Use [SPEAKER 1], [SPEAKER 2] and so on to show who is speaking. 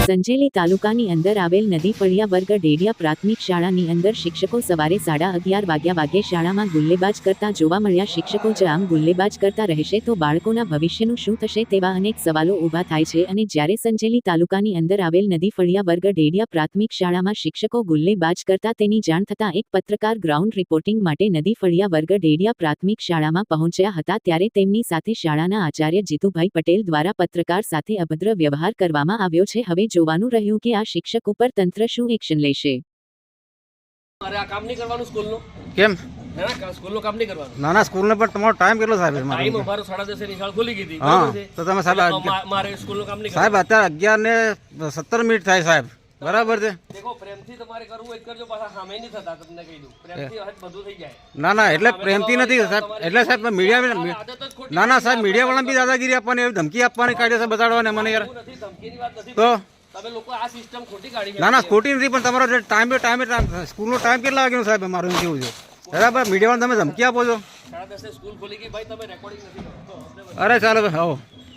[SPEAKER 1] સંજેલી તાલુકાની અંદર આવેલ નદી ફળિયા વર્ગ ડેડિયા પ્રાથમિક શાળાની અંદર શિક્ષકો સવારે 11:30 વાગ્યે શાળામાં ગુલ્લેબાજ કરતા જોવા મળ્યા। શિક્ષકો જ આમ ગુલ્લેબાજ કરતા રહેશે તો બાળકોના ભવિષ્યનું શું થશે તેવા અનેક સવાલો ઊભા થાય છે। અને જ્યારે સંજેલી તાલુકાની અંદર આવેલ નદી ફળિયા વર્ગ ડેડિયા પ્રાથમિક શાળામાં શિક્ષકો ગુલ્લેબાજ કરતા તેની જાણ થતાં એક પત્રકાર ગ્રાઉન્ડ રિપોર્ટિંગ માટે નદી ફળિયા વર્ગ ડેડિયા પ્રાથમિક શાળામાં પહોંચ્યા હતા। ત્યારે તેમની સાથે શાળાના આચાર્ય જીતુભાઈ પટેલ દ્વારા પત્રકાર સાથે અભદ્ર વ્યવહાર કરવામાં આવ્યો છે। હવે જોવાનું રહ્યું કે આ શિક્ષક ઉપર તંત્ર શું એક્શન લેશે।
[SPEAKER 2] અરે આ કામ નહીં કરવાનું સ્કૂલનું
[SPEAKER 3] કેમ
[SPEAKER 2] ના સ્કૂલનું કામ નહીં કરવાનું
[SPEAKER 3] ના તમારો ટાઈમ કેટલો સાહેબ
[SPEAKER 2] ટાઈમ અમારો 10:30 ની શાળા ખુલી ગઈ હતી
[SPEAKER 3] હા તો તમે સાહેબ
[SPEAKER 2] મારે સ્કૂલનું કામ નહીં
[SPEAKER 3] સાહેબ અત્યારે 11:17 થાય સાહેબ બરાબર છે।
[SPEAKER 2] દેખો પ્રેમથી તમારે કરવું એ જ કરજો, પાછા સામે નહીં થતા તમને કહી દઉં પ્રેમથી હદ બધું થઈ જાય।
[SPEAKER 3] ના એટલે પ્રેમથી નથી સાહેબ, એટલે સાહેબ મીડિયા ના સાહેબ મીડિયા વાળા બી દાદાગીરી આપવાની એવી ધમકી આપવાની કાયદેસર બતાડવાની મને યાર
[SPEAKER 2] નથી ધમકીની વાત નથી
[SPEAKER 3] તો
[SPEAKER 2] તમે લોકો આ સિસ્ટમ ખોટી કાઢી છે।
[SPEAKER 3] ના ખોટી નથી પણ તમારો જે ટાઈમ સ્કૂલનો ટાઈમ કેટલા વાગ્યાનો સાહેબ મારું એમ કેવું છે બરાબર મીડિયા વાળા તમે ધમકી આપો છો।
[SPEAKER 2] 10:30 સ્કૂલ ખોલી ગઈ ભાઈ, તમે રેકોર્ડિંગ નથી કરતો।
[SPEAKER 3] અરે ચાલો આવો।